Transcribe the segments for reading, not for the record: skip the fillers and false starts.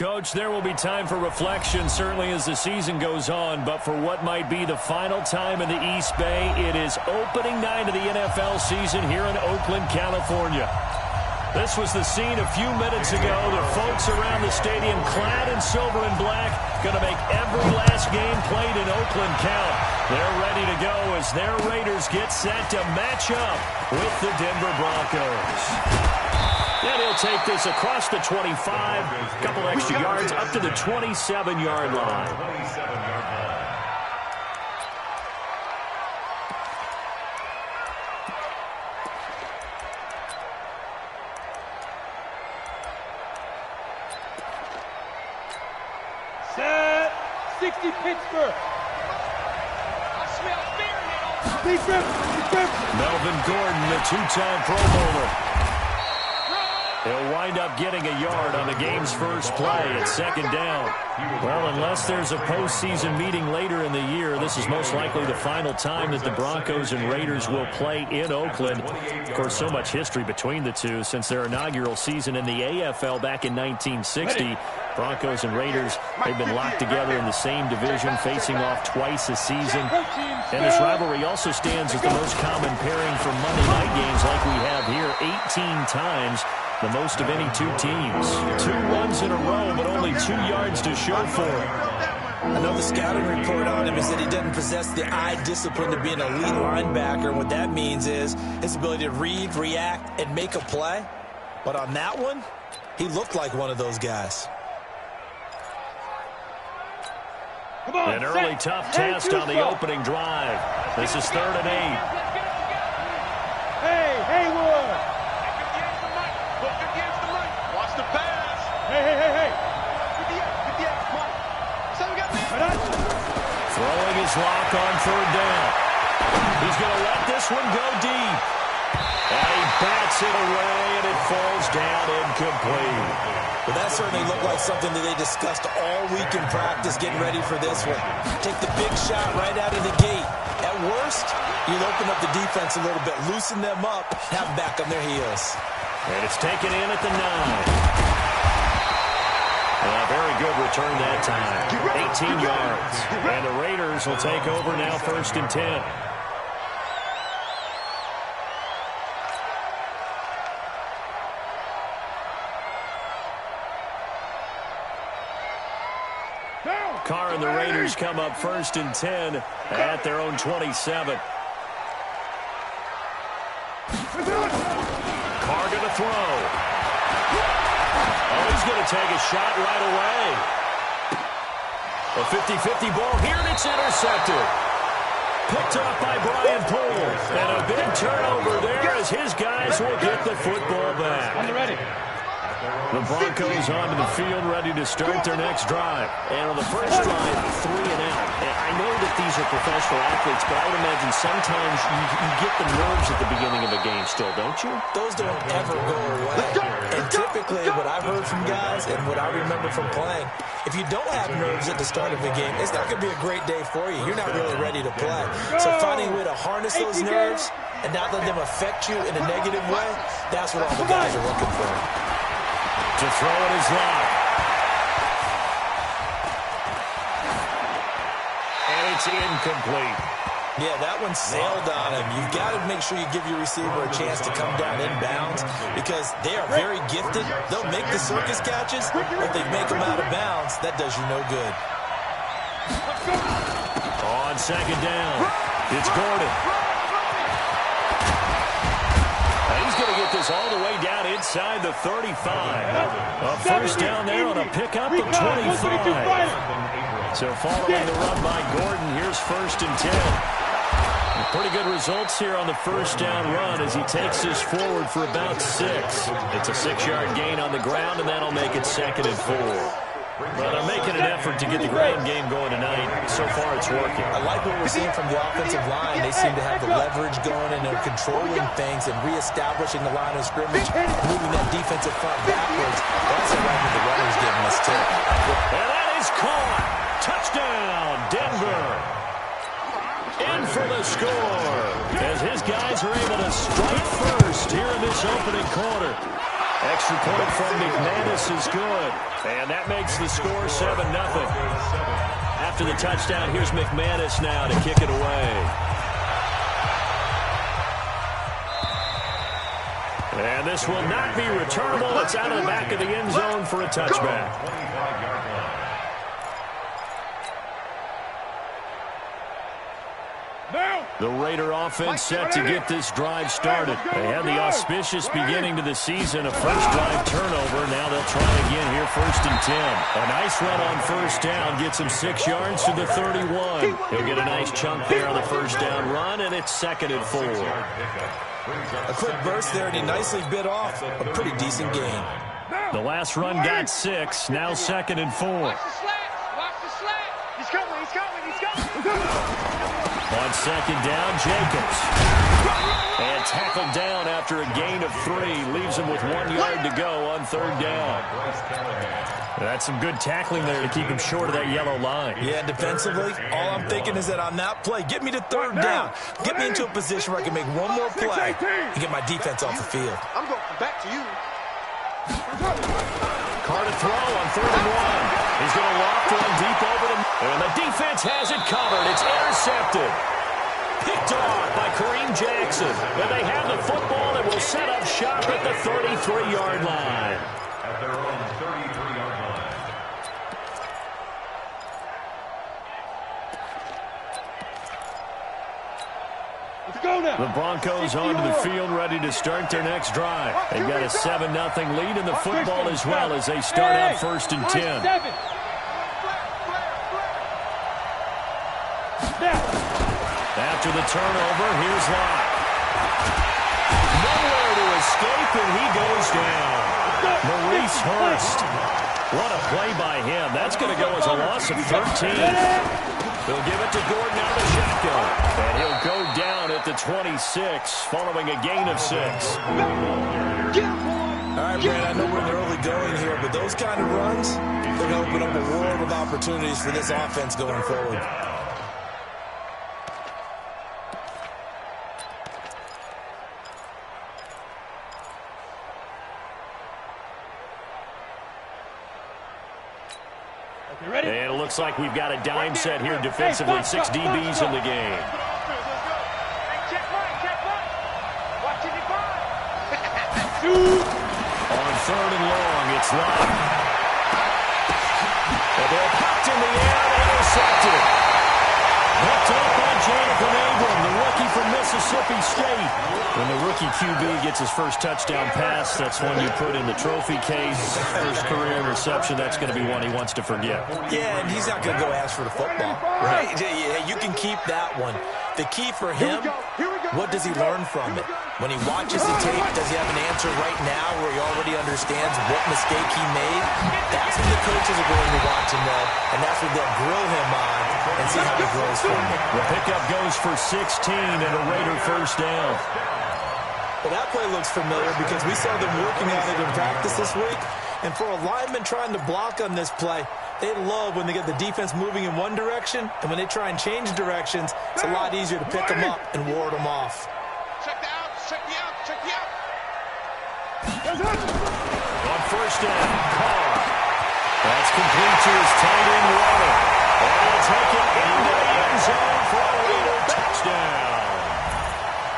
Coach, there will be time for reflection, certainly as the season goes on. But for what might be the final time in the East Bay, it is opening night of the NFL season here in Oakland, California. This was the scene a few minutes ago. The folks around the stadium clad in silver and black going to make every last game played in Oakland count. They're ready to go as their Raiders get set to match up with the Denver Broncos. And he'll take this across the 25, a couple extra yards up to the 27-yard line. Set 60 Pittsburgh. I smell fear now. Melvin Gordon, the two-time Pro Bowler. He'll wind up getting a yard on the game's first play at second down. Well, unless there's a postseason meeting later in the year, this is most likely the final time that the Broncos and Raiders will play in Oakland. Of course, so much history between the two since their inaugural season in the AFL back in 1960. Broncos and Raiders, they've been locked together in the same division, facing off twice a season. And this rivalry also stands as the most common pairing for Monday night games like we have here 18 times. The most of any two teams. 2 runs in a row, but only 2 yards to show for it. I know the scouting report on him is that he doesn't possess the eye discipline to be an elite linebacker. And what that means is his ability to read, react, and make a play. But on that one, he looked like one of those guys. Come on, An early tough test on the opening drive. This is 3rd and 8. Hey, Haywood. Hey. Throwing his lock on 3rd down. He's going to let this one go deep. And he bats it away, and it falls down incomplete. But that certainly looked like something that they discussed all week in practice getting ready for this one. Take the big shot right out of the gate. At worst, you'll open up the defense a little bit, loosen them up, have them back on their heels. And it's taken in at the 9. A very good return that time. 18 yards. And the Raiders will take over now 1st and 10. Carr and the Raiders come up 1st and 10 at their own 27. Carr going to throw. Oh, he's going to take a shot right away. A 50-50 ball here, and it's intercepted. Picked up by Brian Poole. And a big turnover there as his guys will get the football back. On the ready. The Broncos onto the field, ready to start their next drive. And on the first drive, 3 and out. And I know that these are professional athletes, but I would imagine sometimes you get the nerves at the beginning of a game still, don't you? Those don't ever go away. And typically, what I've heard from guys and what I remember from playing, if you don't have nerves at the start of a game, it's not going to be a great day for you. You're not really ready to play. So finding a way to harness those nerves and not let them affect you in a negative way, that's what all the guys are looking for. To throw it is locked. And it's incomplete. Yeah, that one sailed on him. You've got to make sure you give your receiver a chance to come down inbounds because they are very gifted. They'll make the circus catches, but if they make them out of bounds, that does you no good. On 2nd down, it's Gordon. He's going to get this all the way down inside the 35. A 1st down there on a pickup of 25. So following the run by Gordon, here's 1st and 10. Pretty good results here on the 1st down run as he takes this forward for about 6. It's a 6-yard gain on the ground, and that'll make it 2nd and 4. But I'm making an effort to get the ground game going tonight. So far, it's working. I like what we're seeing from the offensive line. They seem to have the leverage going, and they're controlling things and reestablishing the line of scrimmage, moving that defensive front backwards. That's a right that the runner's giving us, too. And that is caught. Touchdown, Denver. In for the score as his guys are able to strike first here in this opening quarter. Extra point from McManus is good. And that makes the score 7-0. After the touchdown, here's McManus now to kick it away. And this will not be returnable. It's out of the back of the end zone for a touchback. The Raider offense set to get this drive started. They had the auspicious beginning to the season, a first drive turnover. Now they'll try again here, 1st and 10. A nice run on first down gets him 6 yards to the 31. He'll get a nice chunk there on the first down run, and it's 2nd and 4. A quick burst there, and he nicely bit off a pretty decent gain. The last run got 6, now 2nd and 4. Watch the slant. He's coming. On 2nd down, Jacobs. And tackled down after a gain of 3. Leaves him with 1 yard to go on 3rd down. That's some good tackling there to keep him short of that yellow line. Yeah, defensively, all I'm thinking is that on that play, get me to 3rd down. Get me into a position where I can make one more play and get my defense off the field. I'm going back to you. Carr to throw on 3rd and 1. He's going to loft one deep over the... And the defense has it covered. It's intercepted. Picked off by Kareem Jackson. And they have the football that will set up shop at the 33-yard line. At their own 33-yard line. Let's go now. The Broncos onto the field, ready to start their next drive. They've got a 7-0 lead in the football as well as they start out 1st and 10. After the turnover, here's Locke. Nowhere to escape, and he goes down. Maurice Hurst. What a play by him. That's going to go as a loss of 13. They'll give it to Gordon out of the shotgun. And he'll go down at the 26, following a gain of 6. All right, Brad, I know we're in the early going here, but those kind of runs, they're going to open up a world of opportunities for this offense going forward. And it looks like we've got a dime set here defensively. 6 DBs in the game. On 3rd and long, it's Locke. And they're popped in the air and intercepted. Hooked up by Jonathan Abram, the rookie from Mississippi State. When the rookie QB gets his first touchdown pass, that's one you put in the trophy case. First career reception, that's going to be one he wants to forget. Yeah, and he's not going to go ask for the football, right? Yeah, you can keep that one. The key for him, what does he learn from it? When he watches the tape, does he have an answer right now where he already understands what mistake he made? That's what the coaches are going to watch him know, and that's what they'll grill him on and see how he grows from it. The pickup goes for 16 and a Raider first down. Well, that play looks familiar because we saw them working on it in practice this week. And for a lineman trying to block on this play, they love when they get the defense moving in one direction, and when they try and change directions, it's a lot easier to pick them up and ward them off. Check the out. On first down, Carr. That's complete to his tight end, Waller. And he'll take it into the end zone for a Raider touchdown.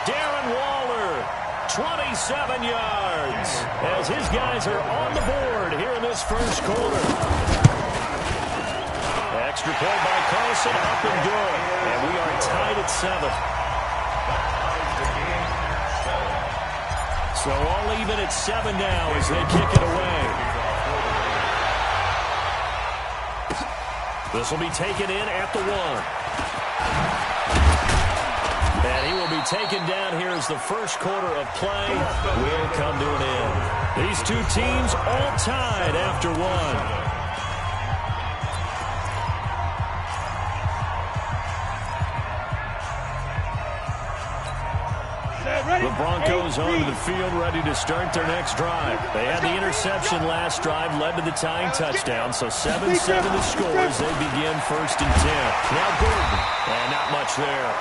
Darren Waller, 27 yards, as his guys are on the board here in this first quarter. Extra point by Carson, up and good. And we are tied at 7. So all even at 7 now as they kick it away. This will be taken in at the 1. And he will be taken down here as the first quarter of play will come to an end. These two teams all tied after 1. The Broncos onto the field, ready to start their next drive. They had the interception last drive, led to the tying touchdown, so 7-7 the score as they begin 1st and 10. Now Gordon, and not much there.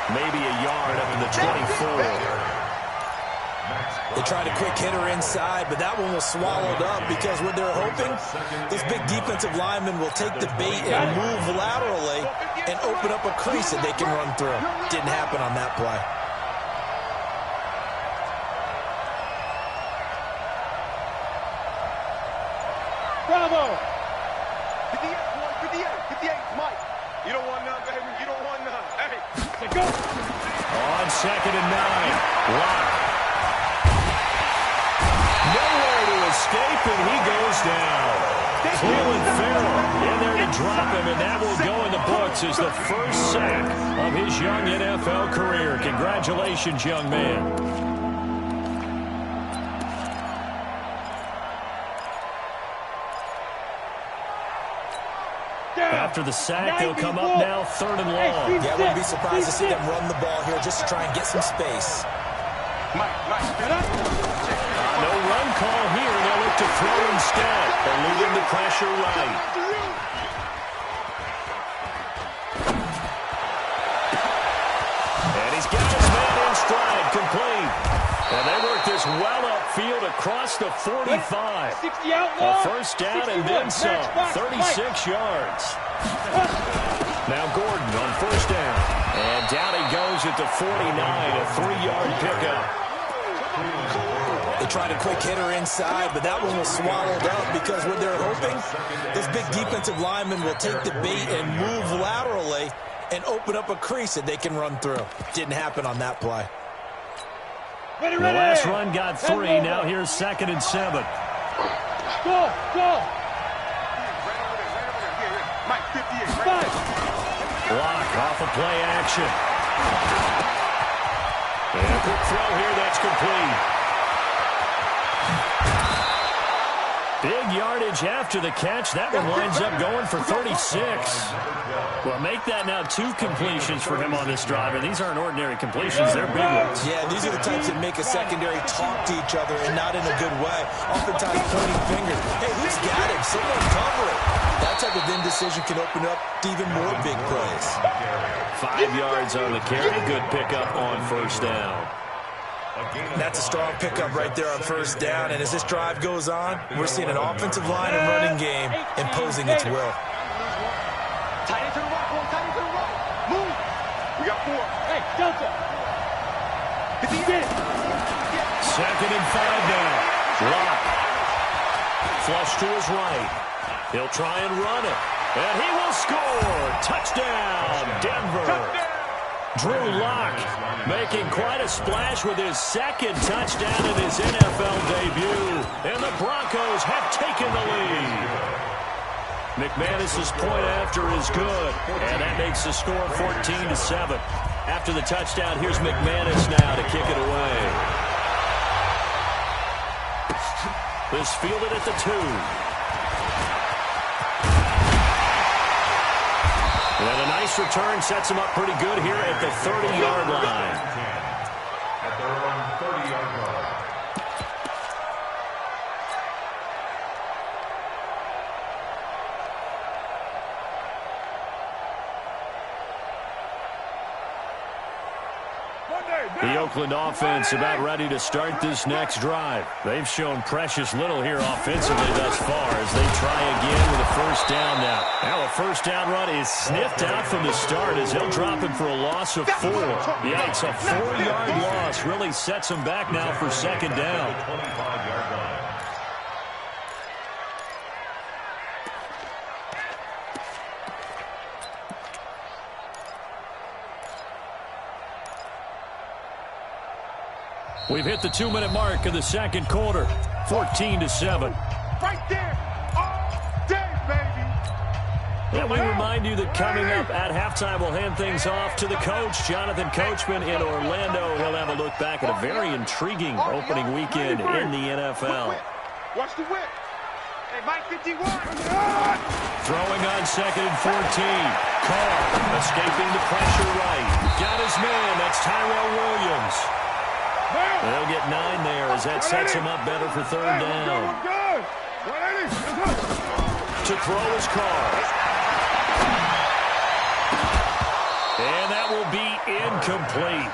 Maybe a yard up to the 24. They tried a quick hitter inside, but that one was swallowed up because what they're hoping, those big defensive linemen will take the bait and move laterally and open up a crease that they can run through. Didn't happen on that play. Bravo! 58, boy, 58, Mike. You don't want none, baby. You don't want none. Hey, go! On 2nd and 9. Lock. Nowhere to escape, and he goes down. Cleveland Farrell in there to drop him, and that will go in the books as the first sack of his young NFL career. Congratulations, young man. After the sack, they'll come up now 3rd and long. Yeah, I wouldn't be surprised to see them run the ball here just to try and get some space. No run call here. They'll look to throw instead. Eluding the pressure right. And he's got his man in stride, complete. And they work this well upfield across the 45. A first down and then some. 36 yards. Now Gordon on first down. And down he goes at the 49, a 3-yard pickup. They tried a quick hitter inside, but that one was swallowed up because what they're hoping, those big defensive linemen will take the bait and move laterally and open up a crease that they can run through. Didn't happen on that play. The last run got 3. Now here's 2nd and 7. Go! Mike, 58, Block off of play action. And a quick throw here, that's complete. Big yardage after the catch. That one winds up going for 36. Well, make that now 2 completions for him on this drive. And these aren't ordinary completions. They're big ones. Yeah, these are the types that make a secondary talk to each other and not in a good way. Oftentimes pointing fingers. Hey, who's got him? Someone cover it. That type of indecision can open up to even more big plays. 5 yards on the carry. Good pickup on first down. That's a strong pickup right there on first down. And as this drive goes on, we're seeing an offensive line and running game imposing its will. Tight end to the right, boy. Tight end to the right. Move. We got 4. Hey, Delta. 2nd and 5 now. Lock. Flush to his right. He'll try and run it. And he will score. Touchdown, Denver. Drew Lock making quite a splash with his 2nd touchdown in his NFL debut. And the Broncos have taken the lead. McManus's point after is good. And that makes the score 14-7. After the touchdown, here's McManus now to kick it away. This fielded at the 2. And a nice return sets him up pretty good here at the 30-yard line. At their own 30-yard line. The Oakland offense about ready to start this next drive. They've shown precious little here offensively thus far as they try again with a first down now. Now a first down run is sniffed out from the start as they'll drop him for a loss of 4. Yeah, it's a 4-yard loss. Really sets him back now for 2nd down. 25-yard line. We've hit the 2-minute mark of the 2nd quarter. 14-7. Right there. All day, baby. And we remind you that coming up at halftime, we'll hand things off to the coach, Jonathan Coachman in Orlando. He'll have a look back at a very intriguing opening weekend in the NFL. Watch the whip. Hey, Mike 51. Throwing on 2nd and 14. Carr escaping the pressure right. Got his man. That's Tyrell Williams. They'll get 9 there as that sets him up better for 3rd down. To throw his Carr. And that will be incomplete.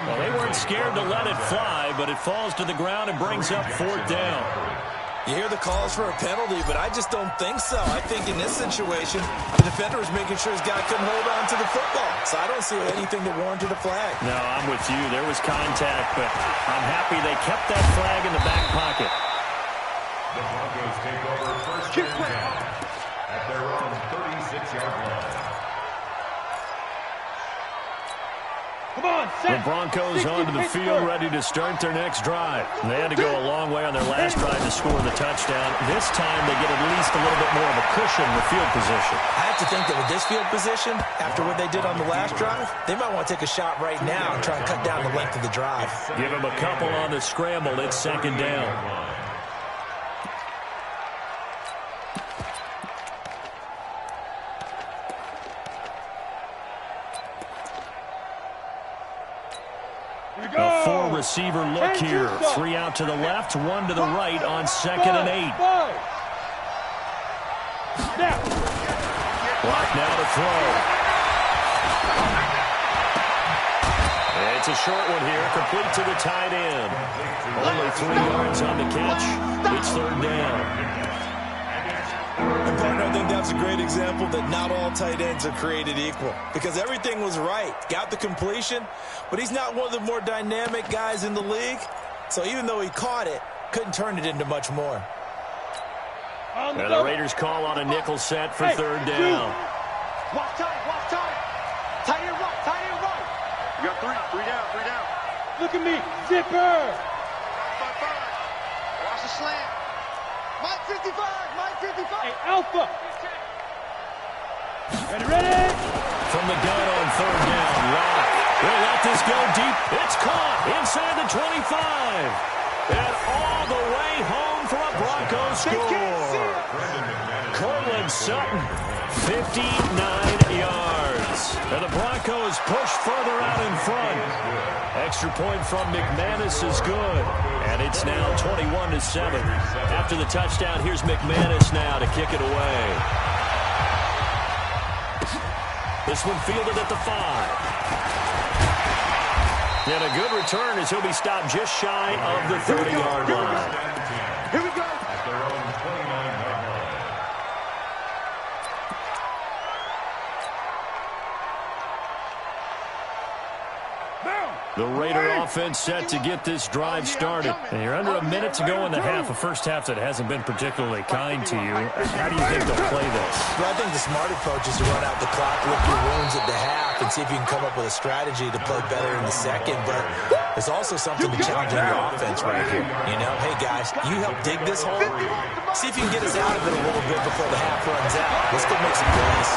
Well, they weren't scared to let it fly, but it falls to the ground and brings up 4th down. You hear the calls for a penalty, but I just don't think so. I think in this situation, the defender was making sure his guy couldn't hold on to the football. So I don't see anything that warranted a flag. No, I'm with you. There was contact, but I'm happy they kept that flag in the back pocket. The Broncos take over first and 10 at their own 36-yard line. Come on, The Broncos onto the field, ready to start their next drive. They had to go a long way on their last drive to score the touchdown. This time they get at least a little bit more of a cushion with field position. I have to think that with this field position, after what they did on the last drive, they might want to take a shot right now and try and cut down the length of the drive. Give them a couple on the scramble. It's 2nd down. A 4-receiver look here. 3 out to the left, 1 to the right on 2nd and 8. Block now to throw. It's a short one here, complete to the tight end. Only 3 yards on the catch. It's 3rd down. And partner, I think that's a great example that not all tight ends are created equal. Because everything was right. Got the completion, but he's not one of the more dynamic guys in the league. So even though he caught it, couldn't turn it into much more. And the Raiders call on a nickel set for 3rd down. Watch time, watch time. Tight end right, tight end right. You got 3 down. Look at me, zipper. 5-5. Watch the slant. Mike 55. Hey, Alpha. Ready? From the gun on 3rd down, Rock. They'll let this go deep. It's caught inside the 25. And all the way home for a Broncos score. Cortland Sutton, 59 yards. And the Broncos push further out in front. Extra point from McManus is good. And it's now 21-7. After the touchdown, here's McManus now to kick it away. This one fielded at the 5. And a good return as he'll be stopped just shy of the 30-yard line. Here we go. At their own 29-yard line. The Raider offense set to get this drive started. And you're under a minute to go in the half, a first half that hasn't been particularly kind to you. How do you think they'll play this? Well, I think the smart approach is to run out the clock, lick your wounds at the half, and see if you can come up with a strategy to play better in the second. But there's also something to challenging your offense right here. You know, hey, guys, you help dig this hole. See if you can get us out of it a little bit before the half runs out. Let's go make some plays.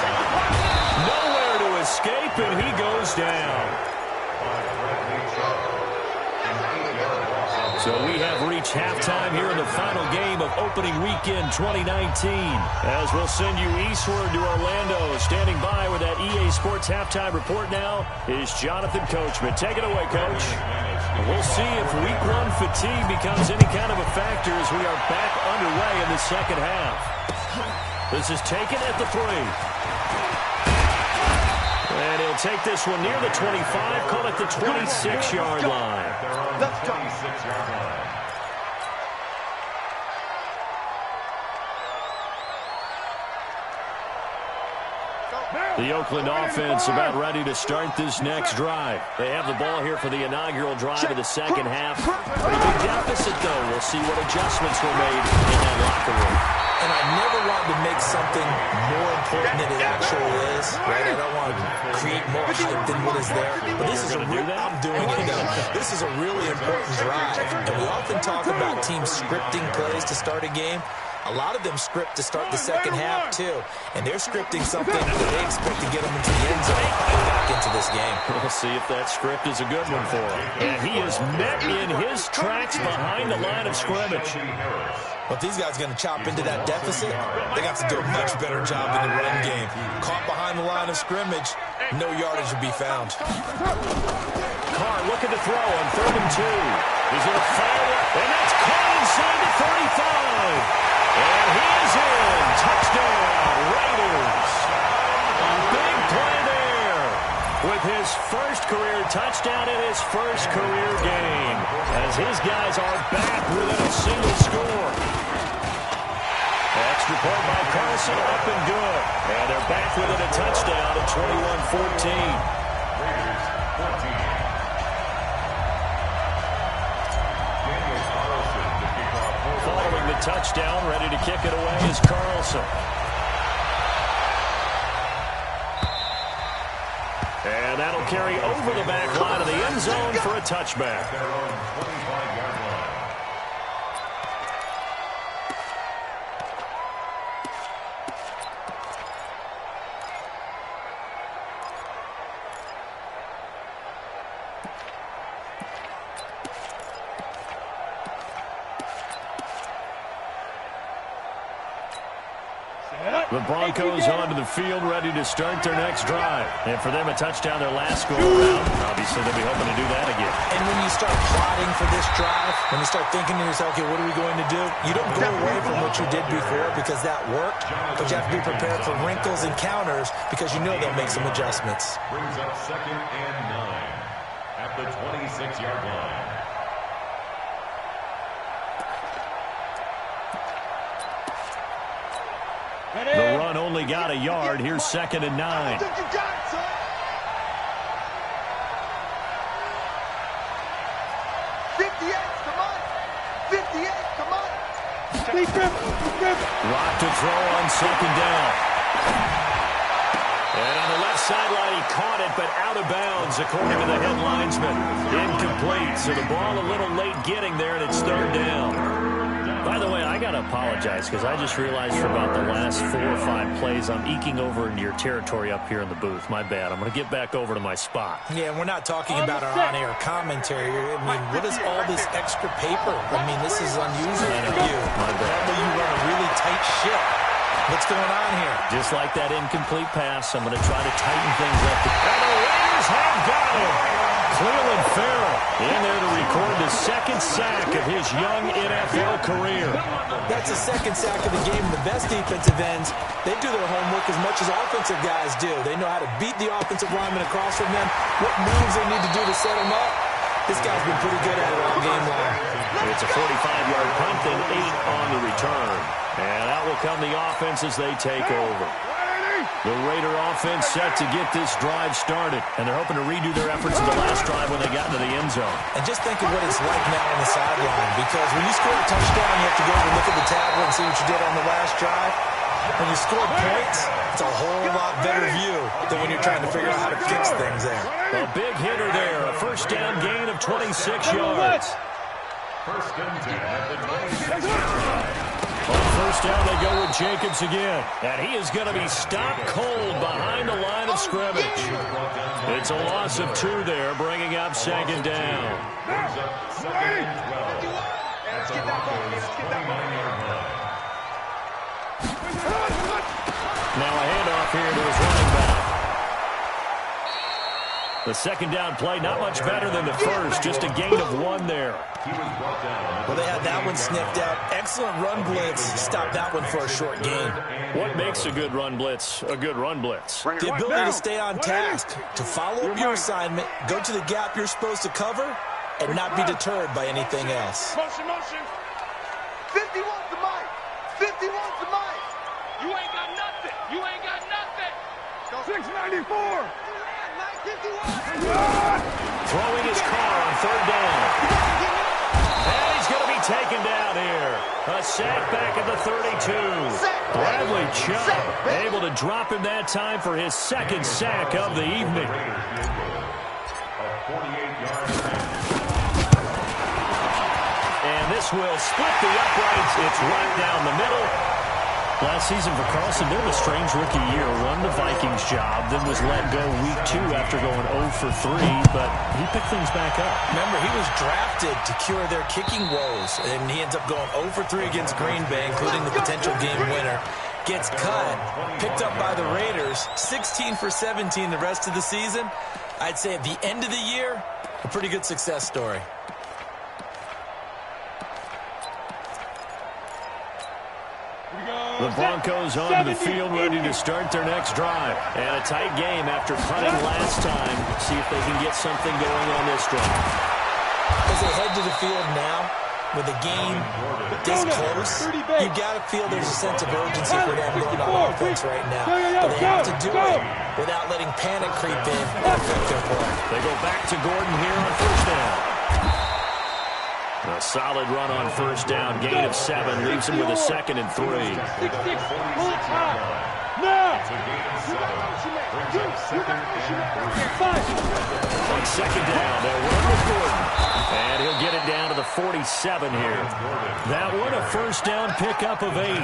Nowhere to escape, and he goes down. So we have reached halftime here in the final game of opening weekend 2019. As we'll send you eastward to Orlando. Standing by with that EA Sports halftime report now is Jonathan Coachman. Take it away, Coach. We'll see if week 1 fatigue becomes any kind of a factor as we are back underway in the second half. This is taken at the 3. And he'll take this one near the 25, call it the 26-yard line. Let's go. 26-yard line. The Oakland offense about ready to start this next drive. They have the ball here for the inaugural drive of the second half. Pretty big deficit, though. We'll see what adjustments were made in that locker room. And I never want to make something more important than it actually is, right? I don't want to create more hype than what is there. But this is a real, I'm doing it. This is a really important drive. And we often talk about teams scripting plays to start a game. A lot of them script to start the second half, too. And they're scripting something that they expect to get them into the end zone and back into this game. We'll see if that script is a good one for him. And he is met in his tracks behind the line of scrimmage. But these guys are going to chop into that deficit. They got to do a much better job in the run game. Caught behind the line of scrimmage, no yardage will be found. Carr looking to throw on 3rd and 2. He's going to fire it, and that's caught inside the 35. And he is in. Touchdown, Raiders. A big play there with his first career touchdown. touchdown in his first career game, as his guys are back within a single score. Extra point by Carlson, up and good. And they're back within a touchdown at 21-14. Following the touchdown, ready to kick it away is Carlson. And that'll carry over the back line of the end zone for a touchback. The Broncos onto the field, ready to start their next drive. And for them, a touchdown their last go-around. Obviously, they'll be hoping to do that again. And when you start plotting for this drive, when you start thinking to yourself, okay, what are we going to do? You don't go away from what you did before because that worked, but you have to be prepared for wrinkles and counters because you know they'll make some adjustments. Brings up 2nd and 9 at the 26-yard line. The run only got a yard. Here's 2nd and 9. 58, come on. 58, come on. Rock to throw on 2nd down. And on the left sideline, he caught it, but out of bounds, according to the head linesman. Incomplete. So the ball a little late getting there, and it's 3rd down. By the way, I got to apologize because I just realized for about the last 4 or 5 plays, I'm eking over into your territory up here in the booth. My bad. I'm going to get back over to my spot. Yeah, we're not talking about our on-air commentary. I mean, what is all this extra paper? I mean, this is unusual for you. My bad. Normally you run a really tight ship. What's going on here? Just like that incomplete pass, I'm going to try to tighten things up. And the Raiders have got him. Cleveland Farrell in there to record the 2nd sack of his young NFL career. That's the 2nd sack of the game. The best defensive ends, they do their homework as much as offensive guys do. They know how to beat the offensive lineman across from them, what moves they need to do to set them up. This guy's been pretty good at it all game long. It's a 45-yard punt and 8 on the return. And out will come the offense as they take over. The Raider offense set to get this drive started, and they're hoping to redo their efforts in the last drive when they got into the end zone. And just think of what it's like now on the sideline, because when you score a touchdown, you have to go over and look at the tablet and see what you did on the last drive. When you score points, it's a whole lot better view than when you're trying to figure out how to fix things there. A big hitter there, a first down gain of 26 yards. 1st and 10 at the 26-yard line. On 1st down, they go with Jacobs again. And he is going to be stopped cold behind the line of scrimmage. It's a loss of 2 there, bringing up 2nd down. Brings up 2nd and 12 at the Broncos' 29-yard line. Now a handoff here to his running back. The 2nd down play, not much better than the first, just a gain of 1 there. He was brought down. Well, they had that one sniffed out. Excellent run blitz. Stopped that one for a short gain. What makes a good run blitz a good run blitz? The ability to stay on task, to follow up your assignment, go to the gap you're supposed to cover, and not be deterred by anything else. Motion. 51 to Mike. 51 to Mike. You ain't got nothing. 694. Throwing his car on 3rd down. And he's going to be taken down here. A sack back at the 32. Bradley Chubb able to drop him that time for his 2nd sack of the evening. And this will split the uprights. It's right down the middle. Last season for Carlson, bit of a strange rookie year. Won the Vikings job, then was let go week 2 after going 0 for 3, but he picked things back up. Remember, he was drafted to cure their kicking woes, and he ends up going 0 for 3 against Green Bay, including the potential game winner. Gets cut, picked up by the Raiders, 16 for 17 the rest of the season. I'd say at the end of the year, a pretty good success story. Here we go. The Broncos onto the field, ready to start their next drive. And a tight game after punting last time. See if they can get something going on this drive. As they head to the field now, with a game this close, you got to feel there's a sense of urgency for them going on offense right now. But they have to do it without letting panic creep in and affect their play. They go back to Gordon here on first down. A solid run on first down. Gain of 7 leaves him with a 2nd and 3. On second down, they'll run with Gordon. And he'll get it down to the 47 here. That one a first down pickup of 8.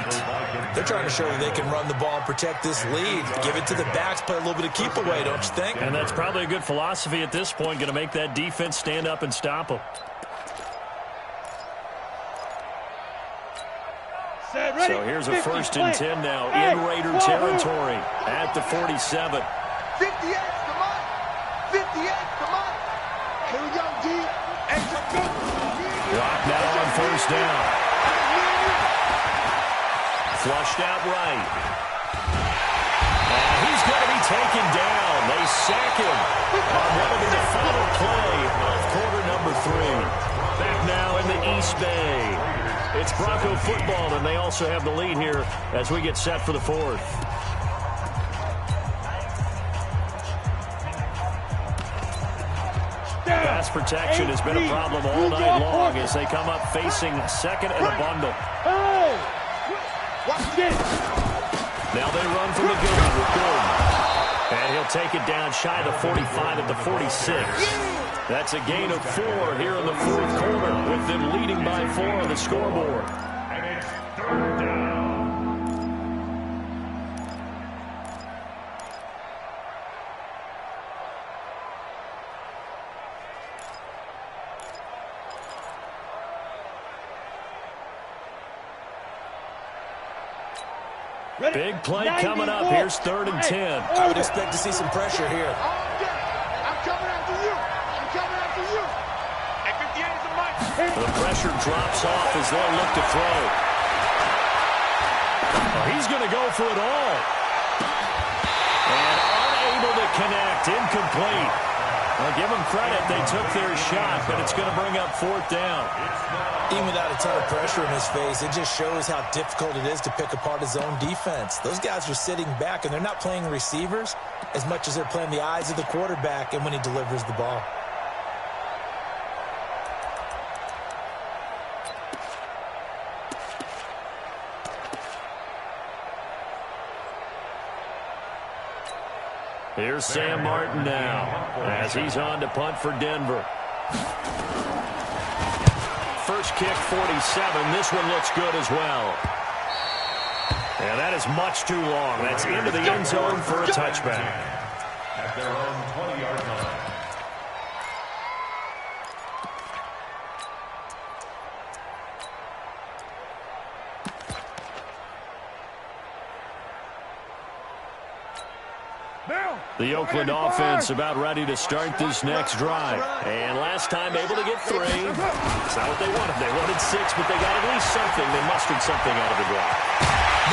They're trying to show that they can run the ball and protect this lead. Give it to the backs, play a little bit of keep away, don't you think? And that's probably a good philosophy at this point. Going to make that defense stand up and stop them. So here's a 1st and 10 now in Raider territory at the 47. 58, come on. 58, come on. Here we go, D. Rock now on first down. Flushed out right. And he's going to be taken down. They sack him on what will be the final play of quarter number 3. Back now in the East Bay. It's Bronco football, and they also have the lead here as we get set for the 4th. Pass protection has been a problem all night long as they come up facing 2nd and a bundle. Now they run from the gun with Gordon. And he'll take it down shy of the 45 at the 46. That's a gain of 4 here in the 4th quarter, with them leading by 4 on the scoreboard. And it's 3rd down. Big play coming up. Here's 3rd and 10. I would expect to see some pressure here. I'm coming after you. I'm coming after you. Hey, 58 is the mic. The pressure drops off as they'll look to throw. He's going to go for it all. And unable to connect. Incomplete. I'll give them credit. They took their shot, but it's going to bring up 4th down. Even without a ton of pressure in his face, it just shows how difficult it is to pick apart his own defense. Those guys are sitting back, and they're not playing receivers as much as they're playing the eyes of the quarterback and when he delivers the ball. Here's Sam Martin now as he's on to punt for Denver. First kick, 47. This one looks good as well. And that is much too long. That's into the end zone for a touchback. At their own 20-yard line. The Oakland offense about ready to start this next drive. And last time able to get 3. It's not what they wanted. They wanted 6, but they got at least something. They mustered something out of the drive.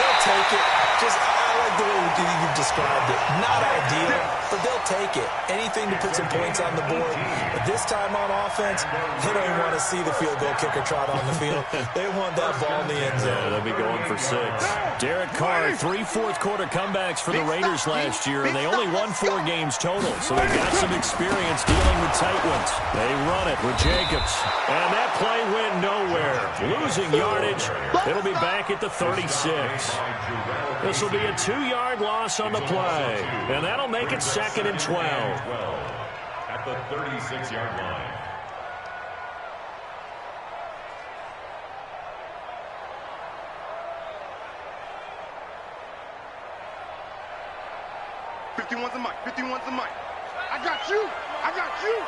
They'll take it. I like the way you've described it. Not ideal, but they'll take it. Anything to put some points on the board. But this time on offense, they don't want to see the field goal kicker trot on the field. They want that ball in the end zone. Yeah, they'll be going for 6. Derek Carr, 3 fourth-quarter comebacks for the Raiders last year, and they only won 4 games total, so they've got some experience dealing with tight ones. They run it with Jacobs, and that play went nowhere. Losing yardage. It'll be back at the 36. This will be a 2-yard loss on the play, and that'll make it 2nd and 12. At the 36-yard line. "51's the mic. 51's the mic. I got you. I got you."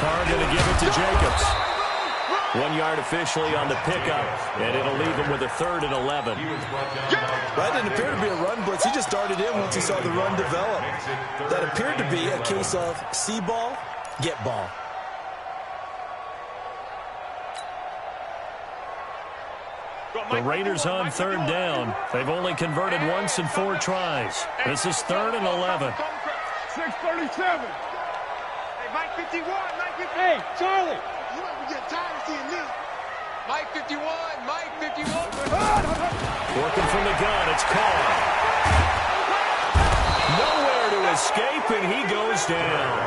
Carr going to give it to Jacobs. 1 yard officially on the pickup, and it'll leave him with a 3rd and 11. That didn't appear to be a run blitz. He just darted in once he saw the run develop. That appeared to be a case of see ball, get ball. The Raiders on third down. They've only converted once in 4 tries. This is 3rd and 11. 6:37. Hey, Mike 51, Mike 51. Hey, Charlie. You might be getting tired of seeing this. Mike 51, Mike 51. Working from the gun, it's Carr. Nowhere to escape, and he goes down.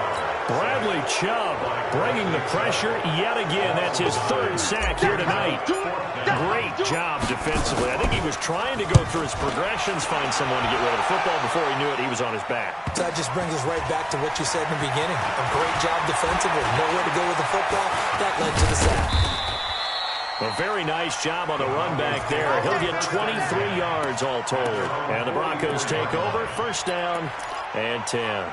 Bradley Chubb bringing the pressure yet again. That's his 3rd sack here tonight. Great job defensively. I think he was trying to go through his progressions, find someone to get rid of the football. Before he knew it, he was on his back. That just brings us right back to what you said in the beginning. A great job defensively. Nowhere to go with the football. That led to the sack. A very nice job on the run back there. He'll get 23 yards all told. And the Broncos take over. 1st down and 10.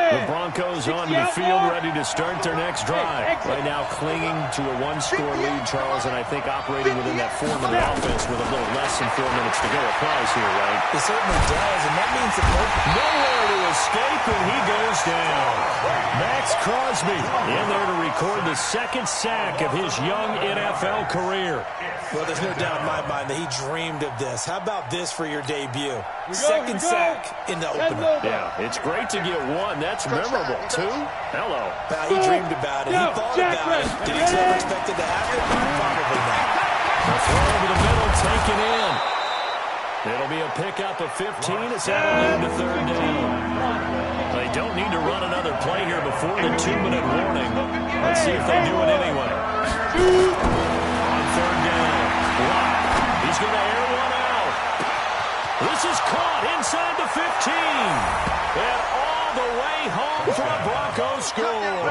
The Broncos on the field, ready to start their next drive. Right now clinging to a 1-score lead, Charles, and I think operating within that 4-minute offense with a little less than 4 minutes to go applies here, right? It certainly does, and that means the nowhere to escape, and he goes down. Max Crosby in there to record the 2nd sack of his young NFL career. Well, there's no doubt in my mind that he dreamed of this. How about this for your debut? 2nd sack in the opener. Yeah, it's great to get 1. That's memorable. 2? Hello. He dreamed about it. He thought about it. Did he ever expect it to happen? Probably not. The throw over the middle, taken in. It'll be a pickup of 15. It's out of to 3rd down. They don't need to run another play here before the 2-minute warning. Let's see if they do it anyway. On 3rd down. He's going to air one out. This is caught inside the 15. And all the way home for a Broncos score.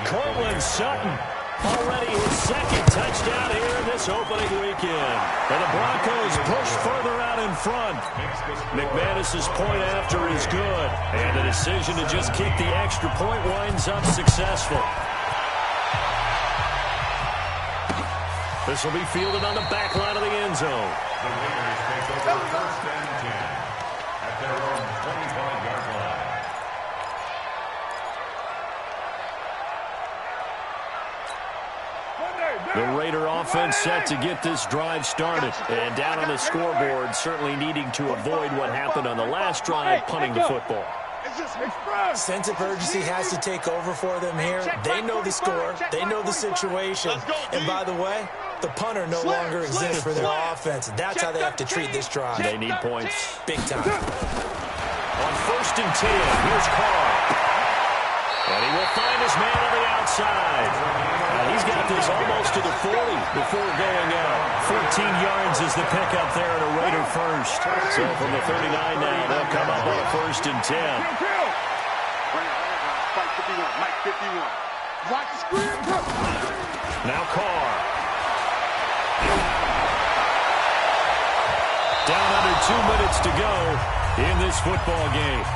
Cortland Sutton, already his 2nd touchdown here in this opening weekend. And the Broncos push further out in front. McManus's point after is good. And the decision to just kick the extra point winds up successful. This will be fielded on the back line of the end zone. The Raiders take over 1st and 10 at their own 25-yard line. The Raider offense set to get this drive started. And down on the scoreboard, certainly needing to avoid what happened on the last drive, punting the football. Sense of urgency has to take over for them here. They know the score. They know the situation. And by the way, the punter no longer exists for their offense. That's how they have to treat this drive. They need points. Big time. On 1st and 10, here's Carr. And he will find his man on the outside. He's got this almost to the 40 before going out. 14 yards is the pickup there at a Raider first. So from the 39 now, they'll come up on a 1st and 10. Mike 51. Watch the screen. Now Carr. Down under 2 minutes to go in this football game.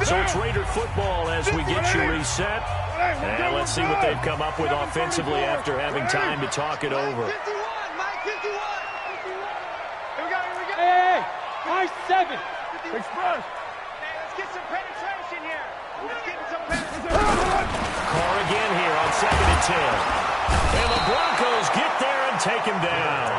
So it's Raider football as we get you reset. And let's see what they've come up with offensively after having time to talk it over. Mike 51. Here we go. Hey, Mike 7. Express. Hey, let's get some penetration here. Let's get some penetration. Carr again here on 2nd and 10. And the Broncos get there and take him down.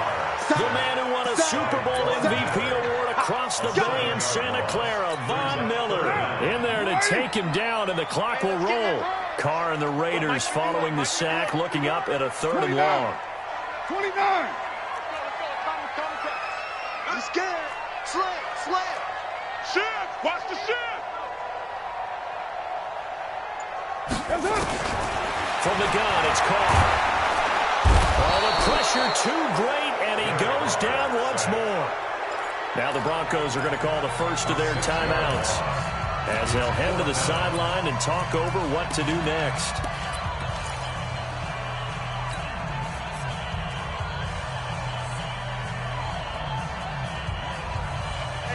The man who won a Super Bowl MVP award across the bay in Santa Clara, Von Miller, in there to take him down, and the clock will roll. Carr and the Raiders following the sack, looking up at a 3rd and long. 29. I'm scared. Slam. Shift. Watch the shift. From the gun, it's Carr. Oh, the pressure too great, and he goes down once more. Now the Broncos are going to call the first of their timeouts as they'll head to the sideline and talk over what to do next.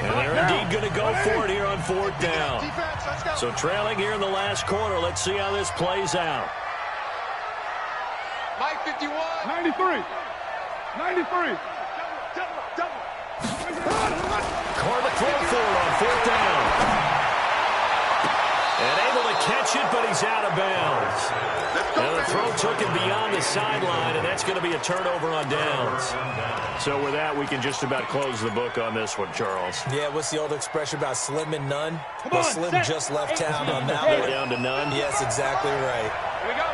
And there going to go for it here on 4th down. So trailing here in the last quarter. Let's see how this plays out. Mike 51. 93. 93. Carr to throw for it on 4th down. And able to catch it, but he's out of bounds. And the throw took him beyond the sideline, and that's going to be a turnover on downs. So with that, we can just about close the book on this one, Charles. Yeah, what's the old expression about slim and none? Well, Slim just left town on that one. Down to none? Yes, exactly right. Here we go.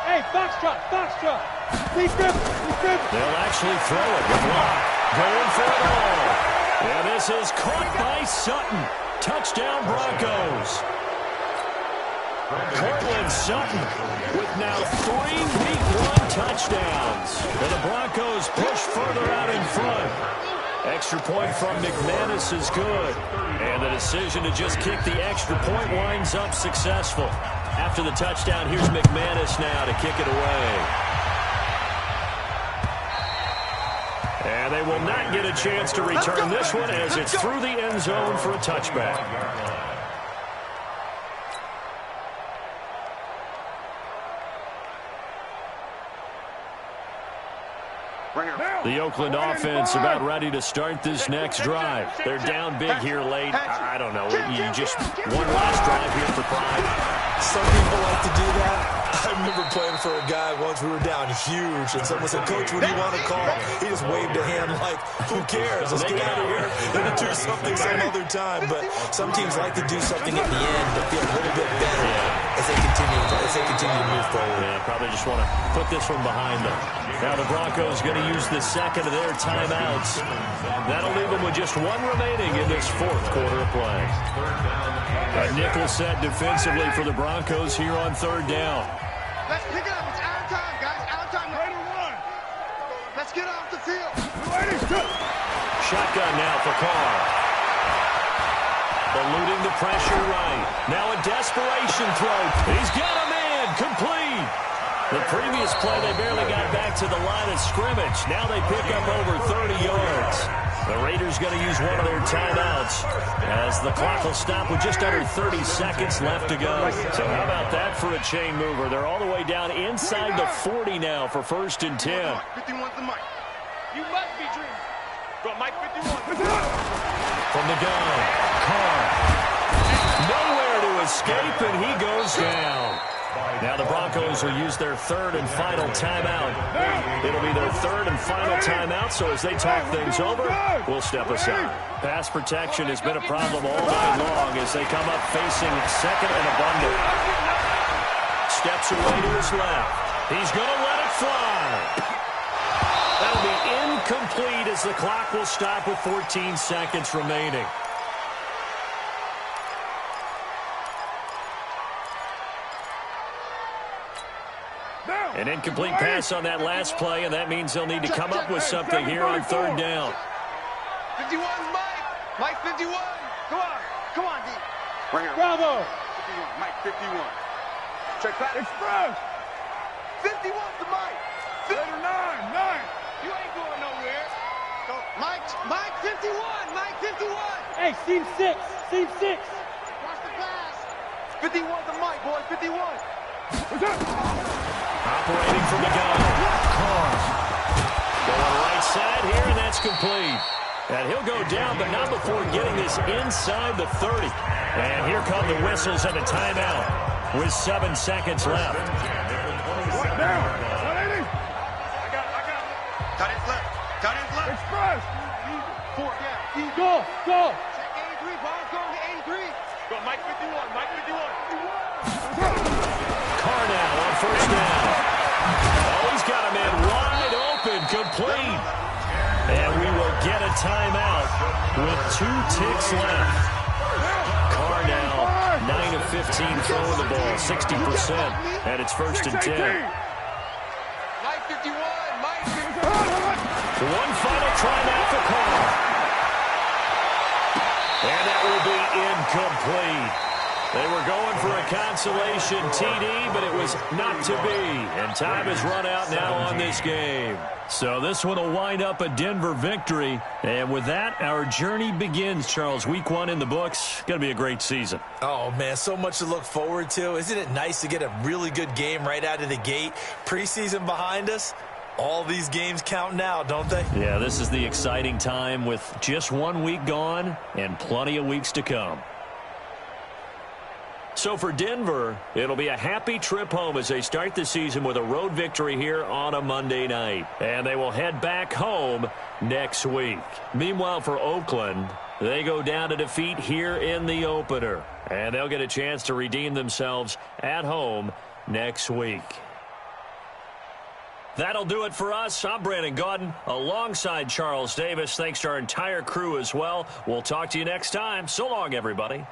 Hey, foxtrot, foxtrot. They'll actually throw it with Locke. Going for it all. And this is caught by Sutton. Touchdown, Broncos. Cortland Sutton with now 3 Week 1 touchdowns. And the Broncos push further out in front. Extra point from McManus is good. And the decision to just kick the extra point winds up successful. After the touchdown, here's McManus now to kick it away. And they will not get a chance to return this one as it's through the end zone for a touchback. The Oakland offense about ready to start this next drive. They're down big here late. I don't know. You just one last drive here for pride. Some people like to do that. I remember playing for a guy once. We were down huge, and someone said, "Coach, what do you want to call?" He just waved a hand like, "Who cares? Let's get out of here and do something some other time." But some teams like to do something at the end to feel a little bit better as they continue to move forward. Yeah, probably just want to put this one behind them. Now the Broncos going to use the second of their timeouts. That'll leave them with just one remaining in this 4th quarter of play. A nickel set defensively for the Broncos here on 3rd down. Let's pick it up. It's out of time, guys. Out of time. Ready to run. Let's get off the field. Shotgun now for Carr. Eluding the pressure right. Now a desperation throw. He's got a man. Complete. The previous play, they barely got back to the line of scrimmage. Now they pick up over 30 yards. The Raiders going to use one of their timeouts as the clock will stop with just under 30 seconds left to go. So how about that for a chain mover? They're all the way down inside the 40 now for 1st and 10. 51's the Mike. You must be dreaming. Go, Mike 51. From the gun, Carr. Nowhere to escape, and he goes down. Now the Broncos will use their 3rd and final timeout. It'll be their 3rd and final timeout, so as they talk things over, we'll step aside. Pass protection has been a problem all night long as they come up facing 2nd and abundant. Steps away to his left. He's going to let it fly. That'll be incomplete as the clock will stop with 14 seconds remaining. An incomplete pass on that last play, and that means they'll need to come up with something here on 3rd down. 51's Mike. Mike 51. Come on, D. Right here. Bravo. 51. Mike 51. Check that. Express. 51's the Mike. Later 9. You ain't going nowhere. Go. Mike 51. Mike 51. Hey, seam 6. Watch the pass. 51's the Mike, boy. 51. What's up? Operating from the gun. Carr. Going right side here, and that's complete. And he'll go down, but not before getting this inside the 30. And here come the whistles and a timeout with 7 seconds left. What down? 180. I got it. Cut in left. Express. 4 down. Go. Check 83. Ball's going to 83. Go, Mike 51. Mike 51. Carr now on 1st down. Oh, he's got a man wide open, complete. And we will get a timeout with 2 ticks left. Carr now 9 of 15 throwing the ball, 60%, and it's 1st and 10. Mike 51. Mike 51. One final try now for Carr. And that will be incomplete. They were going for a consolation TD, but it was not to be. And time has run out now on this game. So this one will wind up a Denver victory. And with that, our journey begins, Charles. Week 1 in the books. Going to be a great season. Oh, man, so much to look forward to. Isn't it nice to get a really good game right out of the gate? Preseason behind us. All these games count now, don't they? Yeah, this is the exciting time with just 1 week gone and plenty of weeks to come. So for Denver, it'll be a happy trip home as they start the season with a road victory here on a Monday night. And they will head back home next week. Meanwhile, for Oakland, they go down to defeat here in the opener. And they'll get a chance to redeem themselves at home next week. That'll do it for us. I'm Brandon Gaudin alongside Charles Davis. Thanks to our entire crew as well. We'll talk to you next time. So long, everybody.